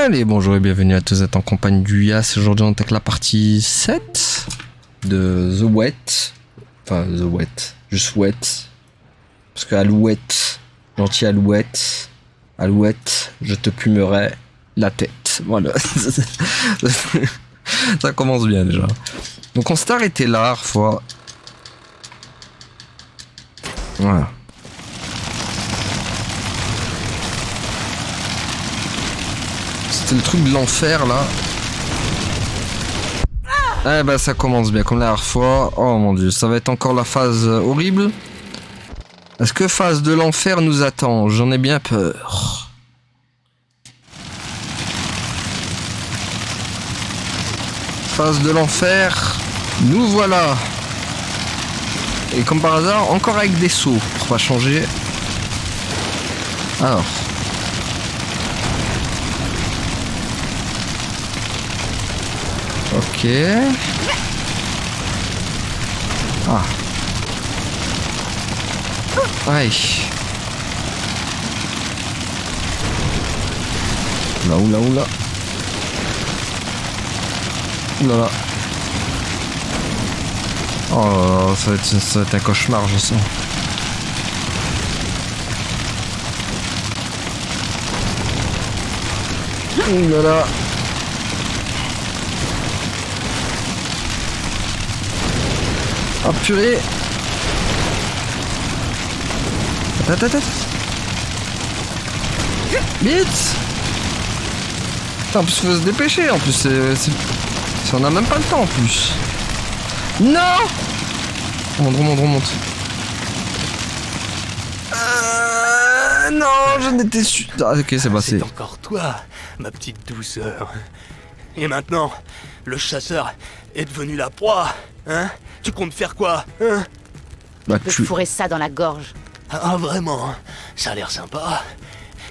Allez, bonjour et bienvenue à tous, vous êtes en compagnie du Yas. Aujourd'hui, on attaque la partie 7 de The Wet. Enfin, The Wet, juste Wet. Parce que Alouette, gentil Alouette, Alouette, je te plumerai la tête. Voilà. Ça commence bien déjà. Donc, on s'est arrêté là, la dernière fois. Voilà. C'était le truc de l'enfer là. Eh ben ça commence bien comme la dernière fois. Oh mon dieu, ça va être encore la phase horrible. Est-ce que phase de l'enfer nous attend? J'en ai bien peur. Phase de l'enfer, nous voilà. Et comme par hasard, encore avec des sauts pour pas changer. Alors. Ok. Ah. Aïe. Oula, oula, oula. Oula là. Oh, ça va être un cauchemar, je sens. Oula là. Oh purée. Attends. Vite. Putain, en plus faut se dépêcher, en plus c'est... On a même pas le temps en plus. Non. Remonte. Non, je n'étais sûr... Ah, ok, c'est passé. C'est encore toi, ma petite douceur. Et maintenant, le chasseur est devenu la proie, hein? Tu comptes faire quoi, hein? Bah, Je peux te fourrer ça dans la gorge. Ah, vraiment? Ça a l'air sympa.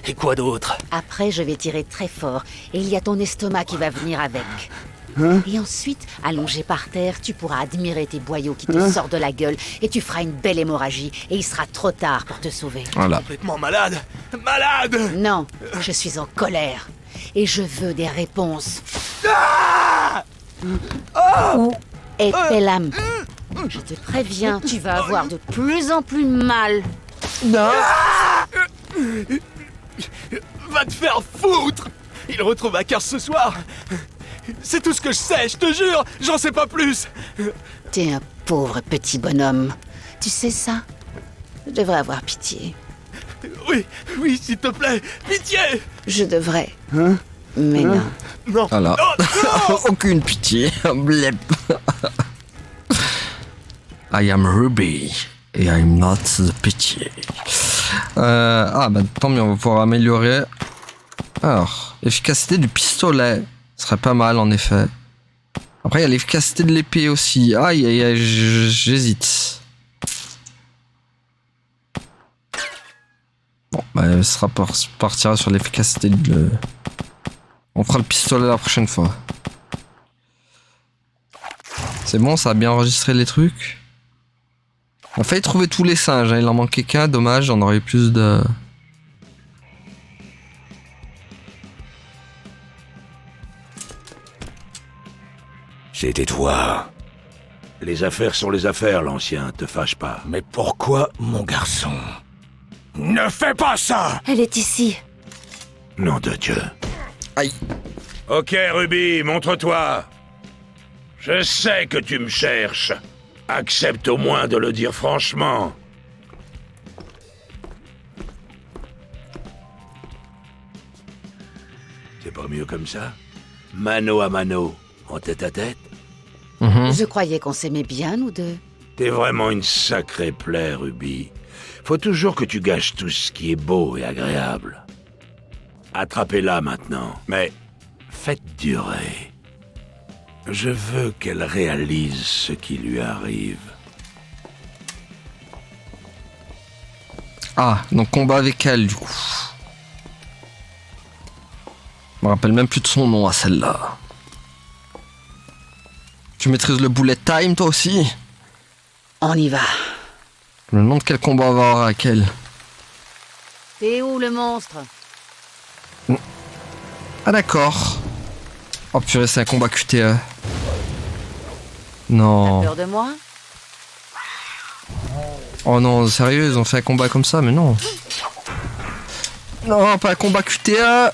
Et quoi d'autre? Après, je vais tirer très fort et il y a ton estomac qui va venir avec. Et ensuite, allongé par terre, tu pourras admirer tes boyaux qui te sortent de la gueule et tu feras une belle hémorragie et il sera trop tard pour te sauver. Voilà. Complètement malade! Malade! Non, je suis en colère et je veux des réponses. Ah! Où est Pelham? Je te préviens, tu vas avoir de plus en plus mal. Non. Va te faire foutre! Il retrouve Akar ce soir! C'est tout ce que je sais, je te jure! J'en sais pas plus! T'es un pauvre petit bonhomme. Tu sais ça? Je devrais avoir pitié. Oui, s'il te plaît! Pitié! Je devrais. Mais non. Non! Voilà. Non! Aucune pitié. Blep. I am Ruby. Et I'm not the pitié. Bah tant mieux, on va pouvoir améliorer. Alors, efficacité du pistolet. Ce serait pas mal en effet. Après, il y a l'efficacité de l'épée aussi. Aïe, j'hésite. Bon, bah, ça partira sur l'efficacité de... On fera le pistolet la prochaine fois. C'est bon, ça a bien enregistré les trucs. On a failli trouver tous les singes, hein. Il en manquait qu'un, dommage, on aurait eu plus de... C'était toi. Les affaires sont les affaires, l'ancien, te fâche pas. Mais pourquoi, mon garçon? Ne fais pas ça! Elle est ici. Nom de Dieu. Aïe. Ok, Ruby, montre-toi. Je sais que tu me cherches. Accepte au moins de le dire franchement. C'est pas mieux comme ça? Mano à mano, en tête à tête? Je croyais qu'on s'aimait bien, nous deux. T'es vraiment une sacrée plaie, Ruby. Faut toujours que tu gâches tout ce qui est beau et agréable. Attrapez-la maintenant, mais faites durer. Je veux qu'elle réalise ce qui lui arrive. Ah, donc combat avec elle du coup. Je me rappelle même plus de son nom à celle-là. Tu maîtrises le bullet time toi aussi? On y va. Le nom de quel combat on va avoir avec elle? T'es où, le monstre? Ah d'accord. Oh purée, c'est un combat QTE. Non. T'as peur de moi? Oh non, sérieux, ils ont fait un combat comme ça, mais non. Non, pas un combat QTE.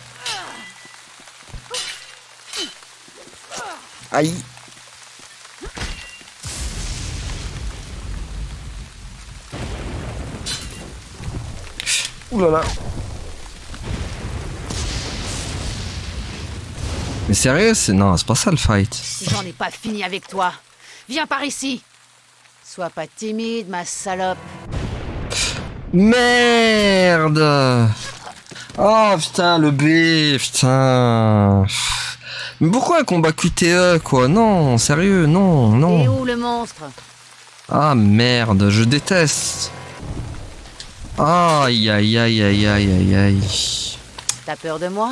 Aïe. Ouh là là. Mais sérieux, c'est... Non, c'est pas ça le fight. Si j'en ai pas fini avec toi, viens par ici. Sois pas timide, ma salope. Merde. Oh putain, le B, putain. Mais pourquoi un combat QTE, quoi? Non, sérieux, non, Et non. où le monstre? Ah merde, je déteste. Aïe, aïe, aïe, aïe, aïe, aïe, aïe. T'as peur de moi?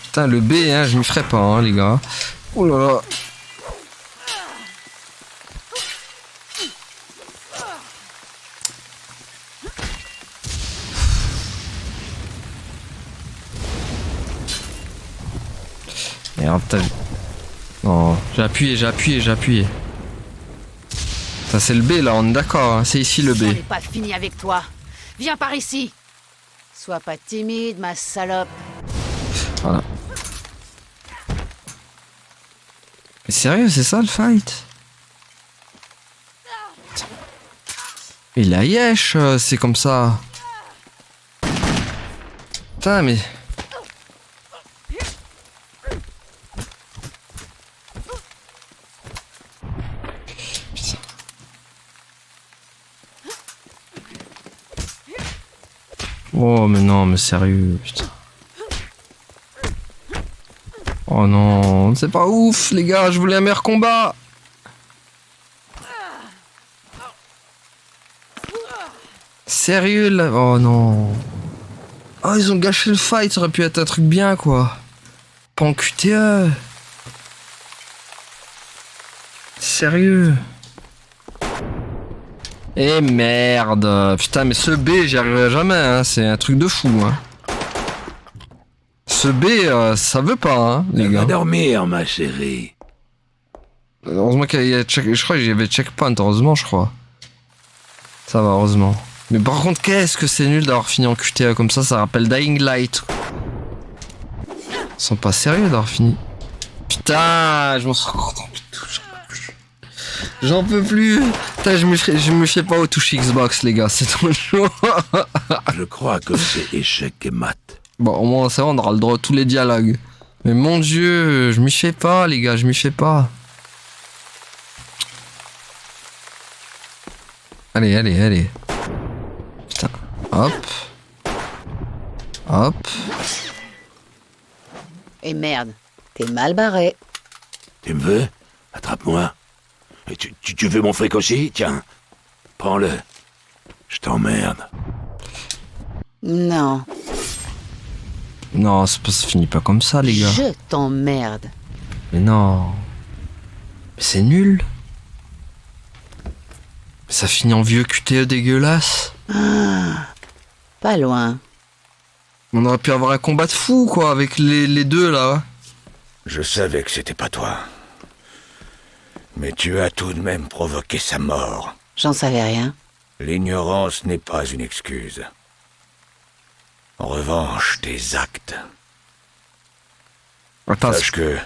Putain, le B, hein, je m'y ferai pas, hein, les gars. Oh là là. Merde, t'as vu. Non, j'ai appuyé. Ça, c'est le B, là, on est d'accord, hein, c'est ici le J'en ai B. pas fini avec toi. Viens par ici. Sois pas timide, ma salope. Voilà. Mais sérieux, c'est ça le fight? Et la yesh, c'est comme ça. Putain, mais... Putain. Oh, mais non, mais sérieux, putain. Oh non, c'est pas ouf, les gars, je voulais un meilleur combat. Sérieux, là? Oh non. Oh, ils ont gâché le fight, ça aurait pu être un truc bien, quoi. Pas en QTE. Sérieux. Eh merde. Putain, mais ce B, j'y arriverai jamais, hein. C'est un truc de fou, hein. Ce B, ça veut pas, hein, les Va gars. dormir, ma chérie. Heureusement qu'il y a je crois qu'il y avait checkpoint, heureusement, je crois. Ça va, heureusement. Mais par contre, qu'est-ce que c'est nul d'avoir fini en QTE comme ça rappelle Dying Light. Ils sont pas sérieux d'avoir fini. Putain, je m'en suis content. J'en peux plus. Putain, je me fais pas aux touches Xbox, les gars, c'est trop chaud. Je crois que c'est échec et mat. Bon, au moins, ça va, on aura le droit à tous les dialogues. Mais mon dieu, je m'y fais pas, les gars, je m'y fais pas. Allez, allez, allez. Putain. Hop. Hop. Et merde, t'es mal barré. Tu me veux? Attrape-moi. Et tu veux mon fric aussi? Tiens. Prends-le. Je t'emmerde. Non, Non, ça finit pas comme ça, les gars. je t'emmerde. Mais non. Mais c'est nul. Mais ça finit en vieux QTE dégueulasse. Pas loin. On aurait pu avoir un combat de fou, quoi, avec les deux, là. Je savais que c'était pas toi. Mais tu as tout de même provoqué sa mort. J'en savais rien. L'ignorance n'est pas une excuse. En revanche, tes actes. Attends, Sache que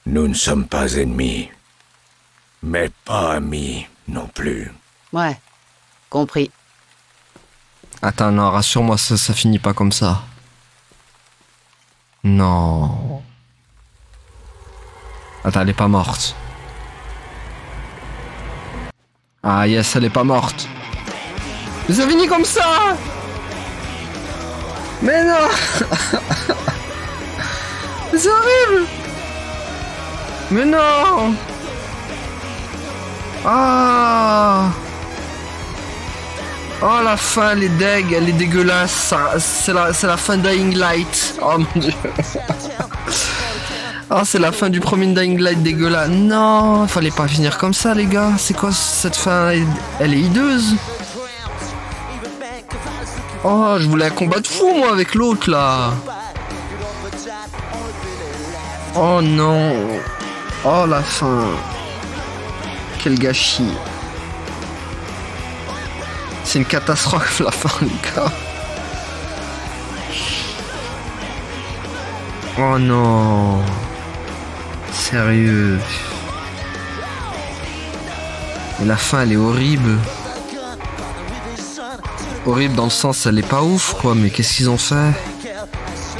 nous ne sommes pas ennemis, mais pas amis non plus. Ouais, compris. attends, non, rassure-moi, ça finit pas comme ça. Non. Attends, elle est pas morte. Ah yes, elle est pas morte. Mais ça finit comme ça. Mais non. Mais c'est horrible. Mais non. Ah. Oh, la fin, elle est deg, elle est dégueulasse. C'est la fin de Dying Light. Oh mon dieu. Oh, c'est la fin du premier Dying Light dégueulasse. Non, fallait pas finir comme ça, les gars. C'est quoi cette fin? Elle est hideuse. Oh, je voulais un combat de fou, moi, avec l'autre, là. Oh non. Oh, la fin. Quel gâchis. C'est une catastrophe, la fin, les gars. Oh non. Sérieux. Et la fin, elle est horrible. Horrible dans le sens, elle est pas ouf, quoi. Mais qu'est-ce qu'ils ont fait?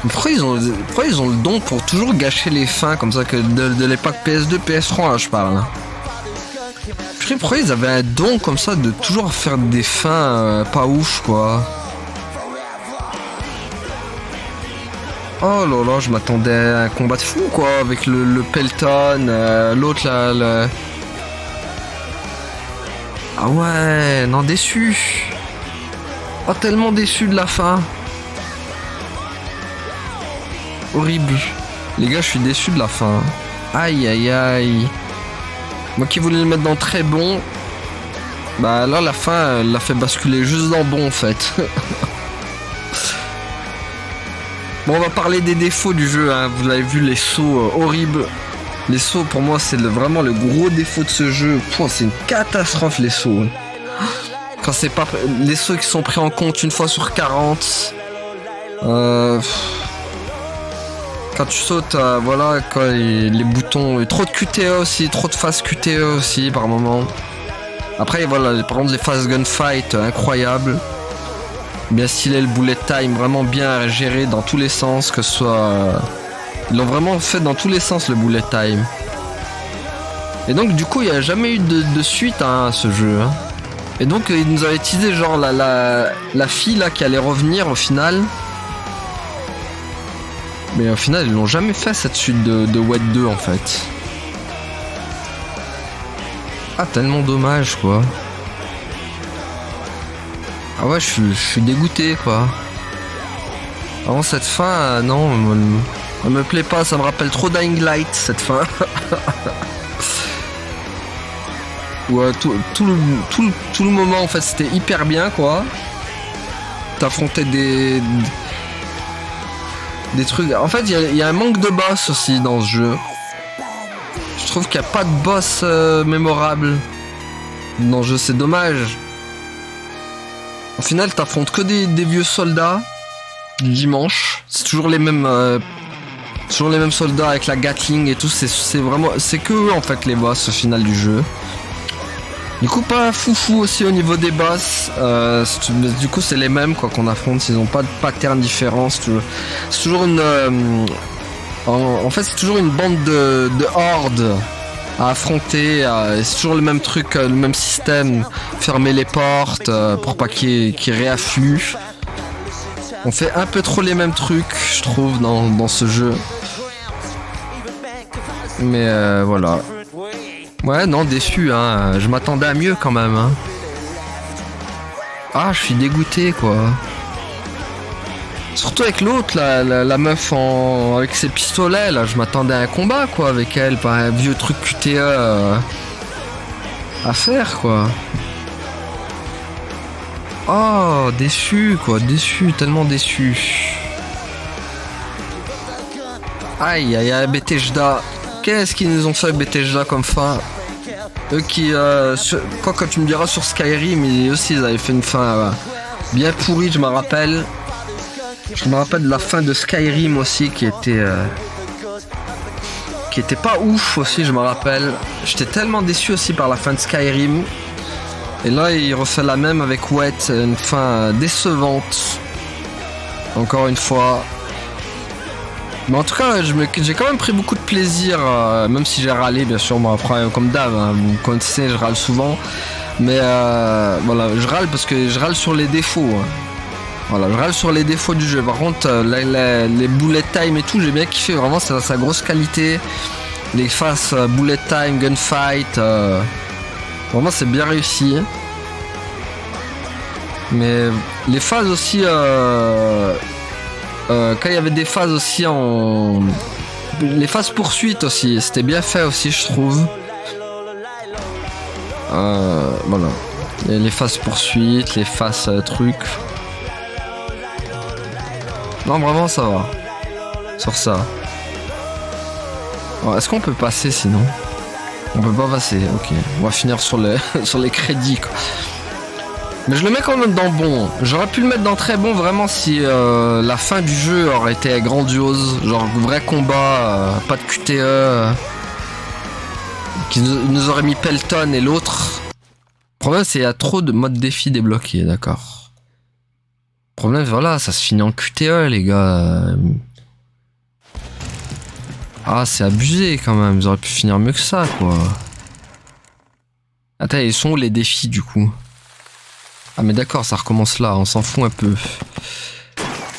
Pourquoi ils ont le don pour toujours gâcher les fins comme ça, que de l'époque PS2, PS3, hein, je parle. Je sais pourquoi ils avaient un don comme ça de toujours faire des fins pas ouf, quoi. Oh là là, je m'attendais à un combat de fou, quoi, avec le Pelton, l'autre là, le... Ah ouais, non, déçu. Oh, tellement déçu de la fin. Horrible. Les gars, je suis déçu de la fin. Aïe, aïe, aïe. Moi qui voulais le mettre dans très bon, bah là, la fin, elle l'a fait basculer juste dans bon, en fait. Bon, on va parler des défauts du jeu, hein. Vous avez vu les sauts horribles. Les sauts, pour moi, c'est vraiment le gros défaut de ce jeu. C'est une catastrophe, les sauts. Quand c'est pas... Les sauts qui sont pris en compte une fois sur 40. Quand tu sautes, voilà, quand les boutons... Trop de QTE aussi, trop de phases QTE aussi, par moment. Après, voilà, par exemple, les phases gunfight, incroyables. Bien stylé, le bullet time, vraiment bien géré dans tous les sens, que ce soit... Ils l'ont vraiment fait dans tous les sens, le bullet time. Et donc, du coup, il n'y a jamais eu de suite à ce jeu. Hein. Et donc, ils nous avaient teasé, genre, la fille, là, qui allait revenir, au final. Mais au final, ils l'ont jamais fait, cette suite de Wet 2, en fait. Ah, tellement dommage, quoi. Ah ouais, je suis dégoûté, quoi. Avant cette fin, non, elle me plaît pas, ça me rappelle trop Dying Light, cette fin. Où tout le moment, en fait, c'était hyper bien, quoi. T'affrontais des trucs... En fait, il y a un manque de boss aussi dans ce jeu. Je trouve qu'il n'y a pas de boss mémorable dans le jeu, c'est dommage. Au final, t'affrontes que des vieux soldats du dimanche. C'est toujours les mêmes soldats avec la Gatling et tout. C'est que eux en fait les boss au final du jeu. Du coup, pas foufou aussi au niveau des boss. Du coup, c'est les mêmes quoi qu'on affronte. Ils ont pas de pattern différent. C'est toujours une. En fait, c'est toujours une bande de hordes à affronter, c'est toujours le même truc, le même système, fermer les portes pour pas qu'il réafflue. On fait un peu trop les mêmes trucs, je trouve, dans ce jeu. Mais voilà. Ouais, non, déçu, hein. Je m'attendais à mieux quand même. Hein. Ah, je suis dégoûté, quoi. Surtout avec l'autre, la meuf avec ses pistolets, là, je m'attendais à un combat, quoi, avec elle, pas un vieux truc QTE à faire, quoi. Oh, déçu, quoi, déçu, tellement déçu. Aïe, aïe, aïe, Bethesda. Qu'est-ce qu'ils nous ont fait, Bethesda, comme fin? Eux qui, quand tu me diras sur Skyrim, eux aussi, ils avaient fait une fin bien pourrie, je me rappelle. Je me rappelle de la fin de Skyrim aussi qui était pas ouf aussi, je me rappelle. J'étais tellement déçu aussi par la fin de Skyrim. Et là, il refait la même avec Wet, une fin décevante. Encore une fois. Mais en tout cas, j'ai quand même pris beaucoup de plaisir, même si j'ai râlé, bien sûr. Moi, après, comme d'hab, hein, vous connaissez, je râle souvent. Mais voilà, je râle parce que je râle sur les défauts. Hein. Voilà, je râle sur les défauts du jeu. Par contre, les bullet time et tout, j'ai bien kiffé. Vraiment, c'est sa grosse qualité. Les phases bullet time, gunfight, vraiment, c'est bien réussi. Mais les phases aussi, quand il y avait des phases aussi les phases poursuites aussi, c'était bien fait aussi, je trouve. Voilà. Les phases poursuites, les phases trucs. Non, vraiment, ça va. Sur ça. Alors, est-ce qu'on peut passer sinon? On peut pas passer, ok. On va finir sur les, sur les crédits, quoi. Mais je le mets quand même dans bon. J'aurais pu le mettre dans très bon vraiment si la fin du jeu aurait été grandiose. Genre vrai combat, pas de QTE. Qui nous aurait mis Pelton et l'autre. Le problème c'est qu'il y a trop de modes défi débloqués, d'accord. Le problème voilà, ça se finit en QTE les gars. Ah c'est abusé quand même, ils auraient pu finir mieux que ça quoi. Attends, ils sont où les défis du coup? Ah mais d'accord, ça recommence là, on s'en fout un peu.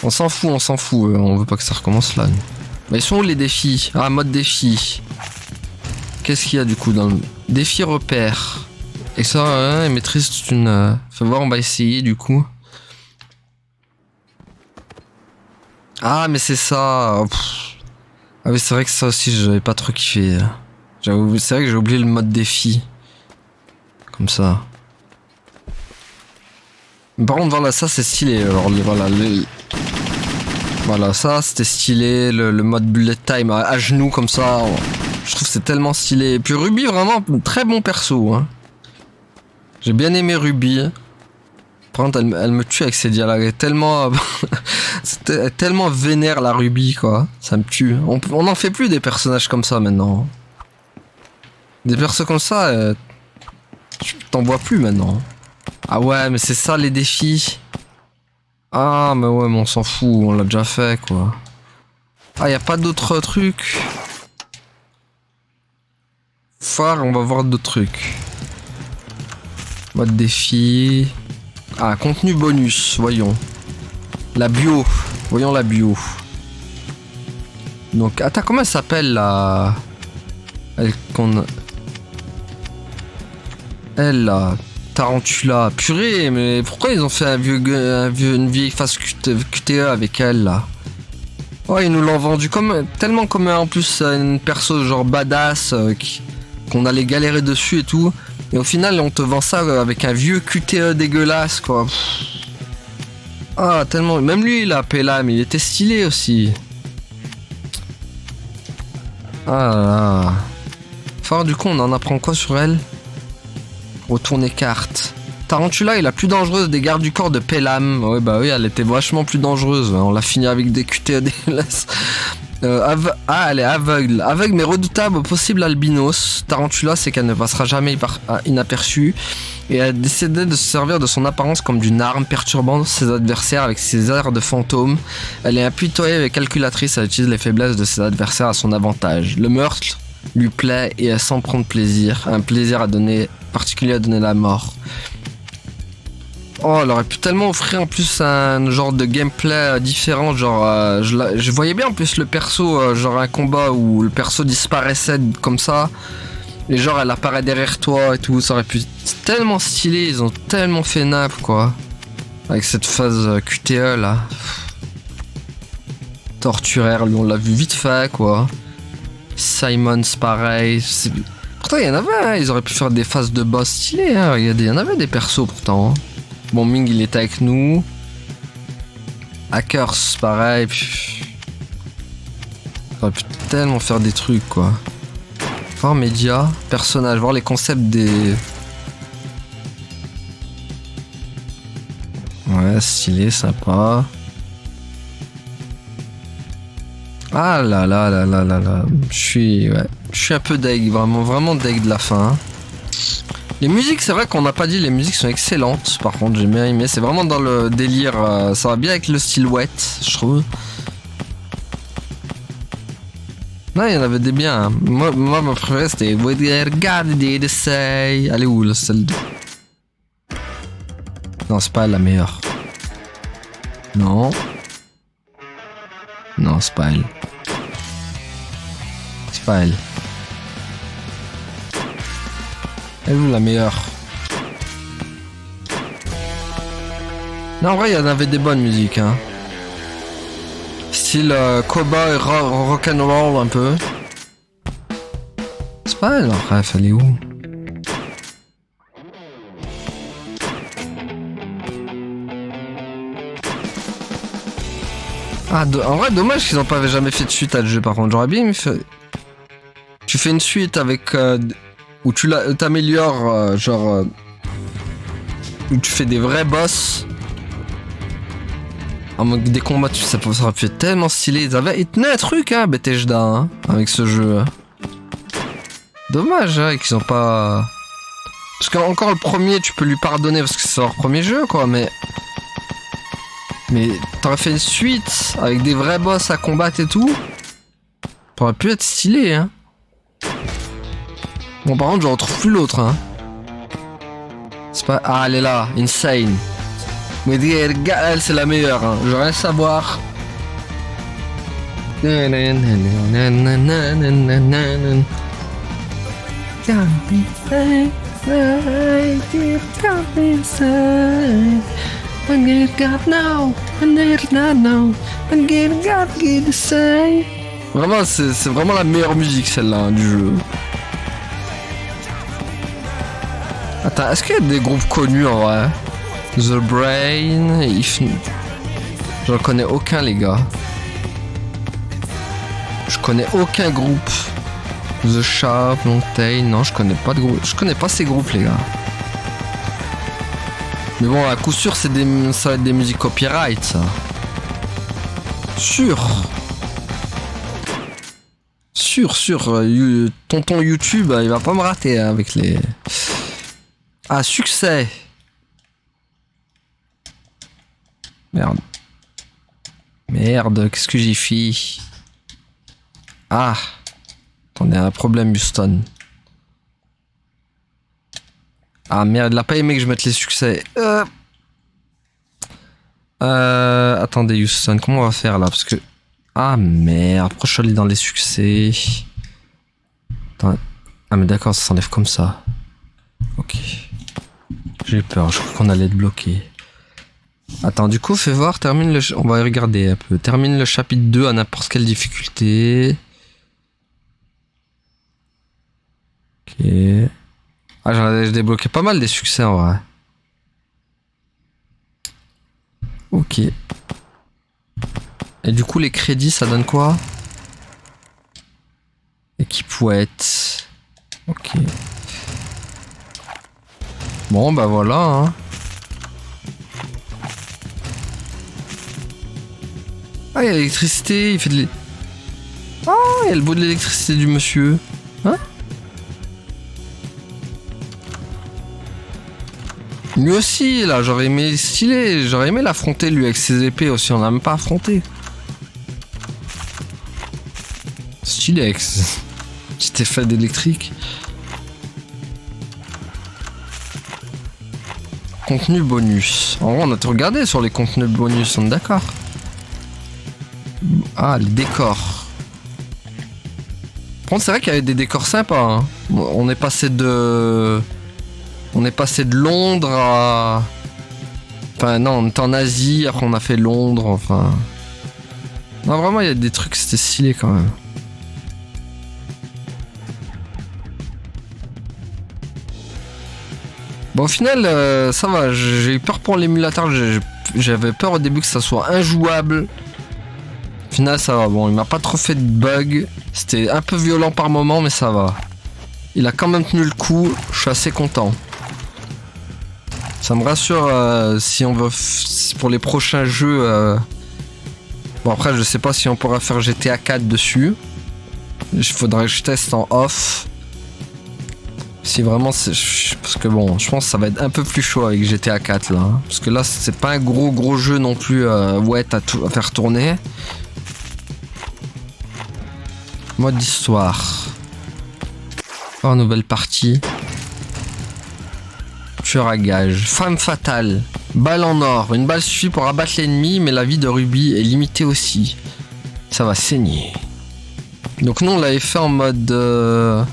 On s'en fout, on veut pas que ça recommence là. Mais ils sont où les défis? Ah, mode défi. Qu'est-ce qu'il y a du coup dans le... Défi repère. Et ça, il maîtrise toute une... Faut voir, on va essayer du coup. Ah mais c'est ça. Pff. Ah oui c'est vrai que ça aussi j'avais pas trop kiffé. C'est vrai que j'ai oublié le mode défi. Comme ça. Par contre, voilà, ça c'est stylé. Alors, voilà, ça c'était stylé. Le mode bullet time à genoux comme ça. Je trouve que c'est tellement stylé. Et puis Ruby, vraiment, très bon perso. Hein. J'ai bien aimé Ruby. Par contre, elle me tue avec ses dialogues. Elle est tellement. Elle est tellement vénère la Ruby, quoi. Ça me tue. On n'en fait plus des personnages comme ça maintenant. Des persos comme ça, tu t'en vois plus maintenant. Ah ouais, mais c'est ça les défis. Ah, mais ouais, mais on s'en fout, on l'a déjà fait, quoi. Ah, y a pas d'autres trucs. Phare, on va voir d'autres trucs. Mode défi. Ah, contenu bonus, voyons. La bio. Voyons la bio. Donc, attends, comment elle s'appelle, la... Elle, là... Tarantula, purée, mais pourquoi ils ont fait une vieille face QTE avec elle là? Ouais, ils nous l'ont vendu tellement comme en plus une perso genre badass qu'on allait galérer dessus et tout. Et au final, on te vend ça avec un vieux QTE dégueulasse quoi. Ah, tellement. Même lui, il a Pelham, mais il était stylé aussi. Ah là là. Enfin, du coup, on en apprend quoi sur elle? Retourner carte. Tarantula est la plus dangereuse des gardes du corps de Pelham. Ouais, bah oui, elle était vachement plus dangereuse. On l'a fini avec des QTE dégueulasses. Elle est aveugle. Aveugle mais redoutable au possible albinos. Tarantula, c'est qu'elle ne passera jamais inaperçue. Et elle a décidé de se servir de son apparence comme d'une arme, perturbant ses adversaires avec ses airs de fantôme. Elle est impitoyable et calculatrice. Elle utilise les faiblesses de ses adversaires à son avantage. Le meurtre lui plaît et elle semble prendre plaisir. Un plaisir particulier à donner la mort. Oh, elle aurait pu tellement offrir en plus un genre de gameplay différent. Genre, je voyais bien en plus le perso, genre un combat où le perso disparaissait comme ça. Et genre, elle apparaît derrière toi et tout. Ça aurait pu être tellement stylé. Ils ont tellement fait nappe, quoi. Avec cette phase QTE là. Torturaire, lui, on l'a vu vite fait, quoi. Simons, pareil. Pourtant, il y en avait, hein. Ils auraient pu faire des phases de boss stylées. Hein. Il y en avait des persos pourtant. Hein. Bon, Ming, il était avec nous. Hackers, pareil. On aurait pu tellement faire des trucs, quoi. Voir médias, personnages, voir les concepts des... Ouais, stylé, sympa. Ah là là là là là là. Je suis un peu deg, vraiment deg de la fin. Hein. Les musiques, c'est vrai qu'on n'a pas dit, les musiques sont excellentes. Par contre, j'ai bien aimé. C'est vraiment dans le délire. Ça va bien avec le silhouette, je trouve. Non, il y en avait des biens. Hein. Moi, ma préférée, c'était Regardez de say. Elle est où, là, celle de... Non, c'est pas la meilleure. Non. Non, c'est pas elle. C'est pas elle. Elle est où la meilleure? Non, en vrai, il y en avait des bonnes musiques, hein. Style cowboy rock'n'roll un peu. C'est pas elle, bref, elle est où? Ah, en vrai, dommage qu'ils n'ont pas jamais fait de suite à ce jeu, par contre. J'aurais bien aimé faire... Tu fais une suite avec... où tu t'améliores, où tu fais des vrais boss. En mode des combats, ça aurait pu être tellement stylé. Ils tenaient un truc, hein, Bethesda, hein, avec ce jeu. Dommage, hein, qu'ils ont pas... Parce qu'encore le premier, tu peux lui pardonner parce que c'est leur premier jeu, quoi, mais t'aurais fait une suite avec des vrais boss à combattre et tout. Ça aurait pu être stylé, hein. Bon, par contre, je retrouve plus l'autre, hein. C'est pas... Ah, elle est là, Insane. Mais elle, c'est la meilleure, hein. Je veux rien savoir. Vraiment, c'est vraiment la meilleure musique, celle-là, hein, du jeu. Attends, est-ce qu'il y a des groupes connus en vrai? The Brain, J'en connais aucun, les gars. Je connais aucun groupe. The Sharp, Longtail, non, je connais pas de groupe. Je connais pas ces groupes, les gars. Mais bon, à coup sûr, ça va être des musiques copyright, ça. Sûr. Tonton YouTube, il va pas me rater, hein, avec les... Ah, succès. Merde, qu'est-ce que j'ai fait? Ah. Attendez, un problème, Houston. Ah merde, il a pas aimé que je mette les succès. Attendez, Houston, comment on va faire là? Parce que... Ah merde, pourquoi je suis allé dans les succès? Attends. Ah mais d'accord, ça s'enlève comme ça. Ok. J'ai peur, je crois qu'on allait être bloqué. Attends, du coup, fais voir, termine le... On va regarder un peu. Termine le chapitre 2 à n'importe quelle difficulté. Ok. Ah, j'ai débloqué pas mal des succès en vrai. Ok. Et du coup, les crédits, ça donne quoi? Équipouette. Ok. Bon, bah voilà, hein. Ah, il y a l'électricité, il fait de... Ah, il y a le bout de l'électricité du monsieur. Hein? Lui aussi, là, j'aurais aimé stylé, j'aurais aimé l'affronter, lui, avec ses épées aussi, on l'a même pas affronté. Stylé avec ce petit effet d'électrique. Contenu bonus. En vrai, on a tout regardé sur les contenus bonus, on est d'accord. Ah, les décors. Par contre, c'est vrai qu'il y avait des décors sympas, hein. On est passé de Londres à... Enfin, non, on était en Asie, après on a fait Londres, enfin... Non, vraiment, il y a des trucs, c'était stylé quand même. Bon, au final, ça va, j'ai eu peur pour l'émulateur, j'avais peur au début que ça soit injouable. Au final, ça va, bon, il m'a pas trop fait de bug. C'était un peu violent par moment, mais ça va. Il a quand même tenu le coup, je suis assez content. Ça me rassure si on veut pour les prochains jeux. Bon après je sais pas si on pourra faire GTA 4 dessus. Il faudrait que je teste en off. Si vraiment c'est... Parce que bon, je pense que ça va être un peu plus chaud avec GTA 4 là. Hein. Parce que là c'est pas un gros jeu non plus ouais, à faire tourner. Mode d'histoire. Oh, nouvelle partie. Tueur à gage. Femme fatale. Balle en or. Une balle suffit pour abattre l'ennemi, mais la vie de Ruby est limitée aussi. Ça va saigner. Donc nous on l'avait fait en mode... Non,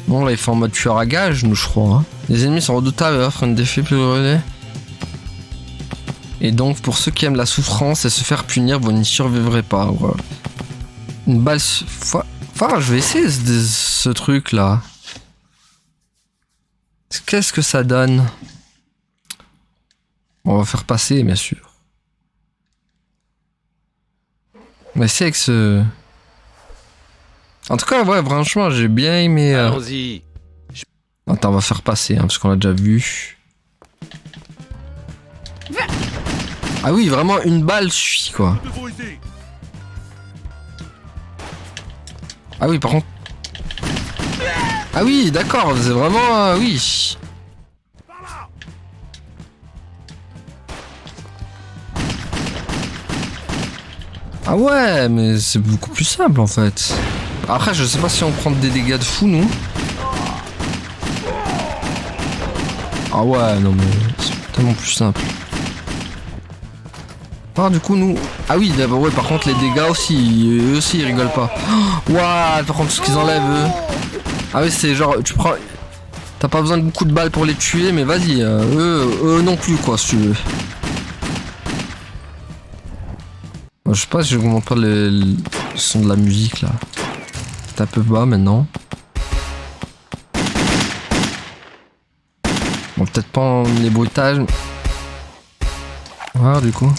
on l'avait fait en mode tueur à gage, nous je crois. Hein. Les ennemis sont redoutables et offrent un défi plus relais. Et donc pour ceux qui aiment la souffrance et se faire punir, vous n'y survivrez pas. Voilà. Une balle... Enfin, je vais essayer ce truc là. Qu'est-ce que ça donne? On va faire passer, bien sûr. Mais c'est avec ce... En tout cas, ouais, franchement, j'ai bien aimé... Allons-y. Attends, on va faire passer, hein, parce qu'on l'a déjà vu. Ah oui, vraiment, une balle suffit, quoi. Ah oui, par contre... Ah oui, d'accord, c'est vraiment... oui. Ah ouais, mais c'est beaucoup plus simple, en fait. Après, je sais pas si on prend des dégâts de fou, nous. Ah ouais, non mais c'est tellement plus simple. Ah, du coup, nous... Ah oui, d'abord, ouais, par contre, les dégâts aussi, eux aussi, ils rigolent pas. Waouh, par contre, ce qu'ils enlèvent, eux... Ah oui, c'est genre, tu prends... T'as pas besoin de beaucoup de balles pour les tuer, mais vas-y, eux non plus, quoi, si tu veux. Je sais pas si je augmente pas le son de la musique, là. C'est un peu bas, maintenant. Bon, peut-être pas en les bruitages. Voilà, du coup.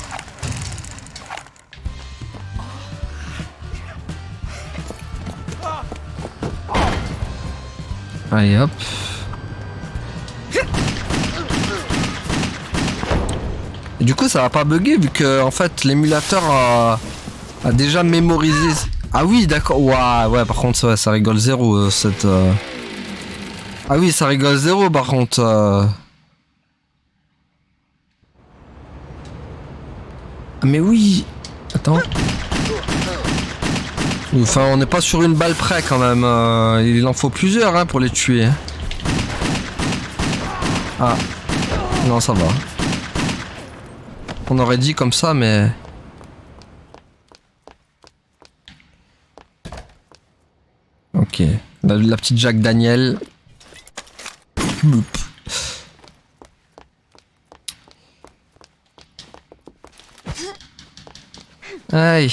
Allez, hop. Et du coup, ça va pas bugger vu que, en fait, l'émulateur a déjà mémorisé. Ah oui, d'accord. Ouah, ouais, par contre, ça rigole zéro, cette... Ah oui, ça rigole zéro, par contre. Ah, mais oui. Attends. Enfin, on n'est pas sur une balle près, quand même. Il en faut plusieurs, hein, pour les tuer. Ah. Non, ça va. On aurait dit comme ça, mais... Ok. La petite Jack Daniel. Bloup. Aïe.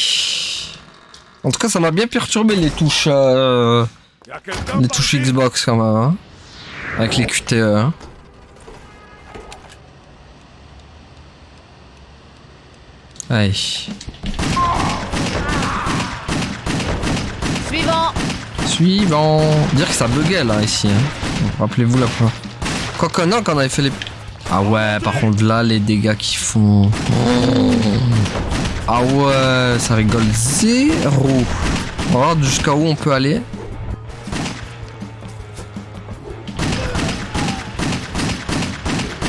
En tout cas, ça m'a bien perturbé les touches Xbox quand même, hein. Avec les QTE, hein. Aïe. Suivant. Dire que ça buguait là ici, hein. Rappelez-vous la fois. Quoique non, quand on avait fait les... Ah ouais, par contre là, les dégâts qu'ils font... Ah ouais, ça rigole zéro. On va voir jusqu'à où on peut aller.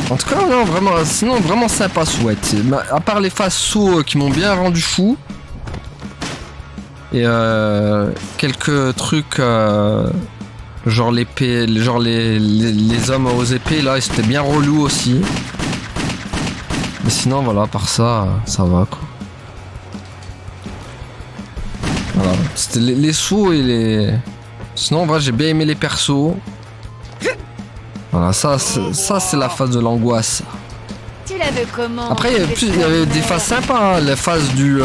En tout cas, non, vraiment, sinon vraiment sympa Sweat. À part les phases sauts qui m'ont bien rendu fou. Et quelques trucs genre l'épée, genre les hommes aux épées là, c'était bien relou aussi. Mais sinon voilà, par ça, ça va quoi. Voilà, c'était les sauts et les... Sinon en vrai j'ai bien aimé les persos. Voilà, ça c'est la phase de l'angoisse. Tu la veux comment? Après il y avait des phases sympas, hein, les phases du...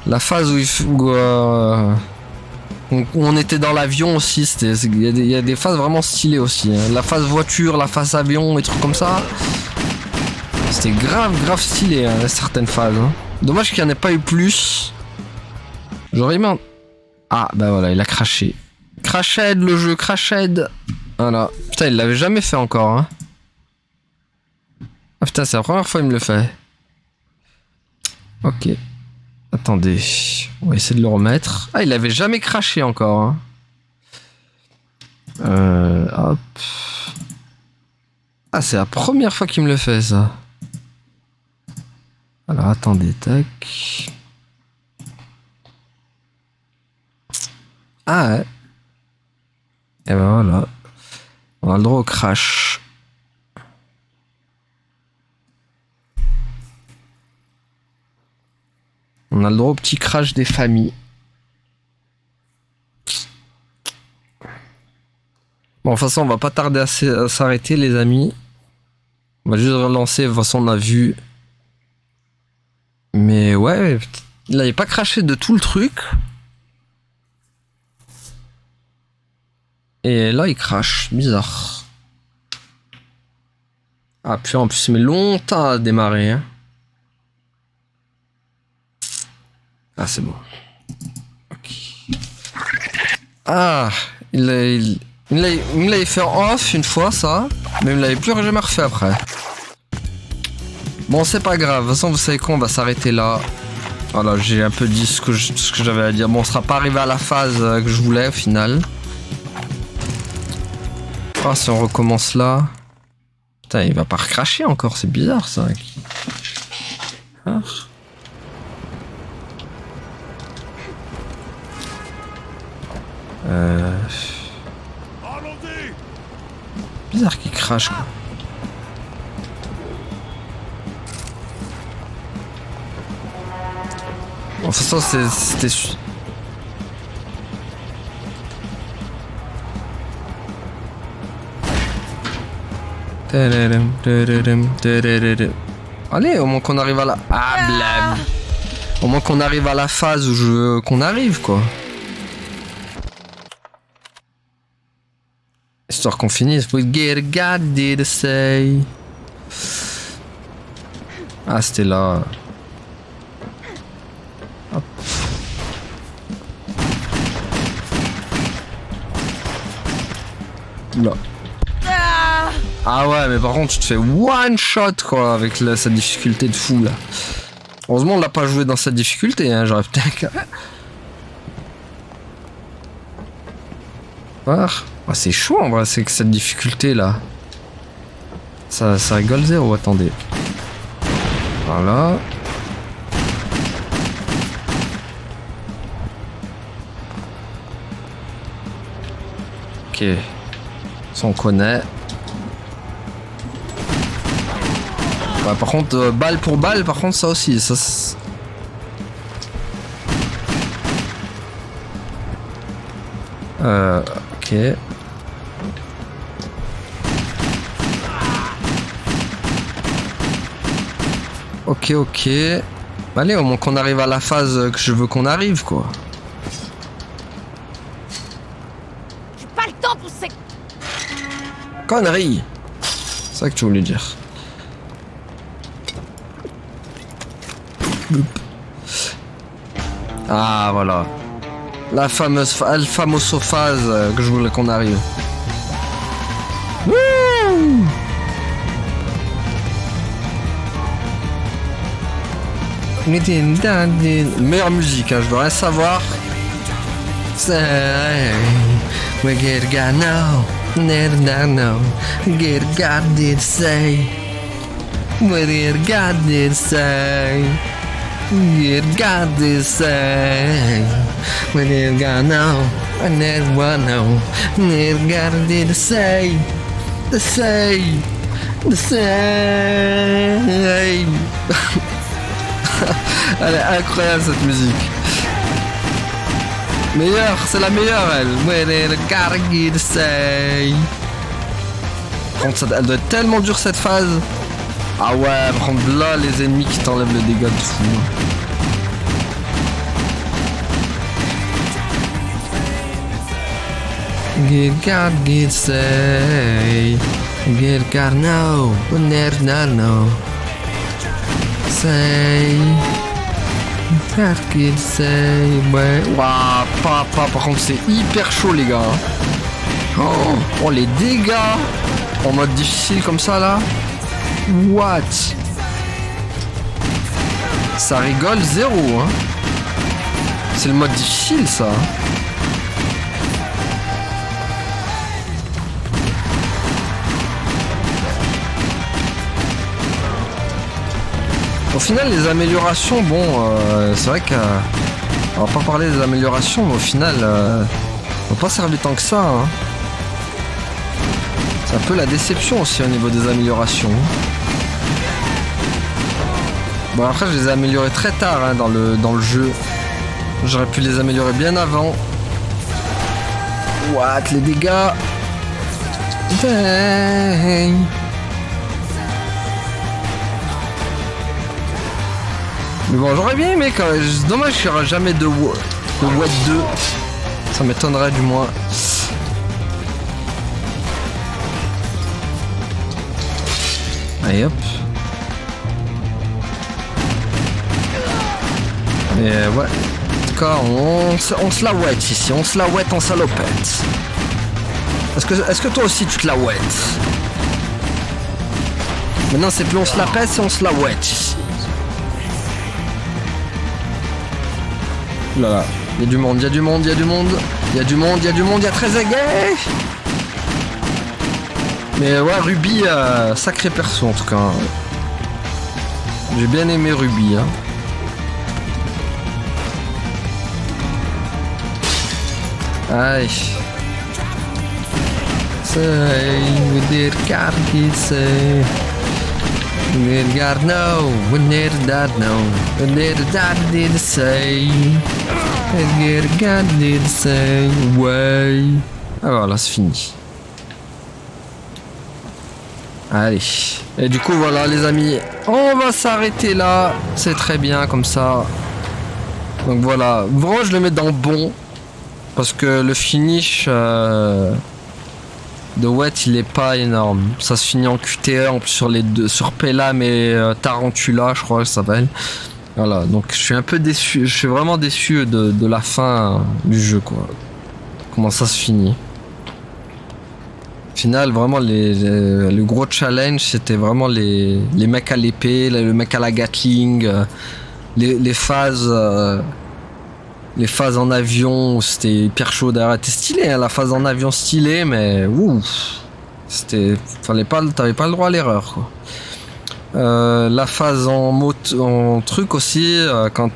la phase où on était dans l'avion aussi, il y a des phases vraiment stylées aussi. Hein. La phase voiture, la phase avion et trucs comme ça. C'était grave stylé, hein, certaines phases. Hein. Dommage qu'il n'y en ait pas eu plus. J'aurais aimé... Ah, bah voilà, il a craché. Crashed le jeu, crashed. Voilà. Putain, il l'avait jamais fait encore. Hein. Ah putain, c'est la première fois qu'il me le fait. Ok. Attendez, on va essayer de le remettre. Ah, il avait jamais craché encore. Hein. Hop. Ah, c'est la première fois qu'il me le fait, ça. Alors, attendez, tac. Ah ouais. Et ben voilà. On a le droit au crash. On a le droit au petit crash des familles. Bon, de toute façon, on va pas tarder à s'arrêter, les amis. On va juste relancer. De toute façon, on a vu. Mais ouais, il n'avait pas craché de tout le truc. Et là, il crache. Bizarre. Ah, puis en plus, il met longtemps à démarrer. Hein. Ah, c'est bon. Ok. Ah, il me l'avait fait en off une fois, ça. Mais il me l'avait plus jamais refait après. Bon, c'est pas grave. De toute façon, vous savez quoi, on va s'arrêter là. Voilà, j'ai un peu dit ce que j'avais à dire. Bon, on sera pas arrivé à la phase que je voulais au final. Ah, si on recommence là. Putain, il va pas recracher encore, c'est bizarre ça. Ah. Bizarre qu'il crache quoi. Bon, de toute façon, c'était... Allez, au moins qu'on arrive à la... Ah, blâme. Au moins qu'on arrive à la phase où je veux qu'on arrive, quoi. Histoire qu'on finisse. We get God did say. Ah, c'était là. Hop. Là. Ah ouais, mais par contre, tu te fais one shot quoi avec sa difficulté de fou là. Heureusement, on l'a pas joué dans cette difficulté, hein. J'aurais peut-être. Ah, c'est chaud en vrai, c'est que cette difficulté là. Ça rigole zéro, attendez. Voilà. Ok. Ça on connaît. Ouais, par contre, balle pour balle, par contre, ça aussi. Ça, ok. Ok. Allez, au moins qu'on arrive à la phase que je veux qu'on arrive, quoi. J'ai pas le temps pour ces... Connerie. C'est ça que tu voulais dire. Ah voilà. La fameuse phase que je voulais qu'on arrive. Wouh! Meilleure musique, hein, je veux rien savoir. We get God now, no, get God did say. We get God did say. Get God did say. We get God now, I never know. Get God did say. The say. Elle est incroyable cette musique. Meilleure, c'est la meilleure elle. Elle doit être tellement dure cette phase. Ah ouais, par contre là les ennemis qui t'enlèvent le dégât de fou. Get God say. Get God now, never know. Say. God say. Ouais. Waouh, par contre c'est hyper chaud les gars. Oh les dégâts en mode difficile comme ça là. What? Ça rigole zéro hein. C'est le mode difficile ça. Au final les améliorations, bon c'est vrai qu'on va pas parler des améliorations, mais au final on va pas servir tant que ça hein. C'est un peu la déception aussi au niveau des améliorations. Bon après je les ai améliorés très tard hein, dans le jeu. J'aurais pu les améliorer bien avant. What, les dégâts. Dang. Mais bon j'aurais bien aimé quand même. Dommage qu'il n'y aura jamais de What 2. Ça m'étonnerait du moins. Allez hop. Mais ouais. En tout cas, on se la ouette ici. On se la ouette en salopette. Est-ce que toi aussi tu te la ouettes? Maintenant c'est plus on se la pète, c'est on se la ouette ici. Là, là. Il y a du monde, il y a du monde, il y a du monde. Il y a du monde, il y a du monde, il y a très gay. Mais ouais, Ruby, sacré perso en tout cas. J'ai bien aimé Ruby. Hein. Aïe. Say, we did God say. We did God know, we did that know. We did that did say. We did God did say. Ouais. Ah voilà, c'est fini. Allez. Et du coup, voilà, les amis, on va s'arrêter là. C'est très bien comme ça. Donc voilà. Vraiment, je le mets dans bon. Parce que le finish de Wet, il est pas énorme. Ça se finit en QTE, en plus sur les deux, sur Pelham et Tarantula, je crois que ça s'appelle. Voilà, donc je suis un peu déçu. Je suis vraiment déçu de la fin du jeu, quoi. Comment ça se finit. Au final, vraiment, le gros challenge, c'était vraiment les mecs à l'épée, le mec à la Gatling, les phases en avion, c'était hyper chaud derrière. C'était stylé, hein, la phase en avion stylée, mais ouf, t'avais pas le droit à l'erreur, quoi. La phase en truc aussi, quand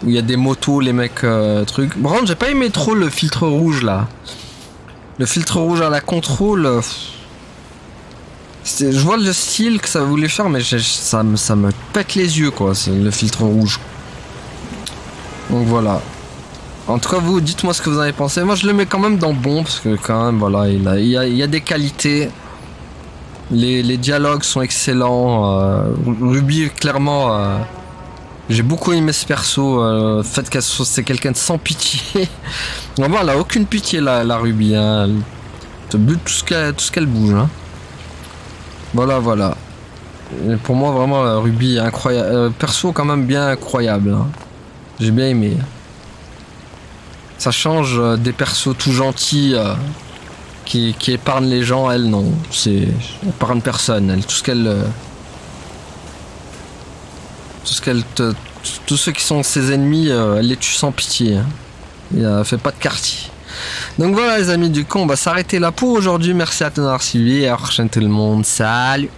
il y a des motos, les mecs trucs. Par contre, j'ai pas aimé trop le filtre rouge là. Le filtre rouge à la contrôle. Je vois le style que ça voulait faire, mais ça me pète les yeux, quoi. C'est le filtre rouge. Donc voilà. En tout cas, vous, dites-moi ce que vous en avez pensé. Moi, je le mets quand même dans bon, parce que quand même, voilà, il y a des qualités. Les dialogues sont excellents. Ruby, clairement, j'ai beaucoup aimé ce perso. Le fait qu'elle soit, c'est quelqu'un de sans pitié. Vraiment, elle a aucune pitié, la Ruby. Hein. Elle te bute tout ce qu'elle bouge. Hein. Voilà. Et pour moi, vraiment, Ruby, incroyable. Perso, quand même bien incroyable. Hein. J'ai bien aimé. Ça change des persos tout gentils qui épargnent les gens. Elle, non. Elle épargne personne. Elle, tous ceux qui sont ses ennemis, elle les tue sans pitié. Hein. Elle fait pas de quartier. Donc voilà les amis, du coup on va s'arrêter là pour aujourd'hui. Merci à tous d'avoir suivi. À la prochaine tout le monde. Salut.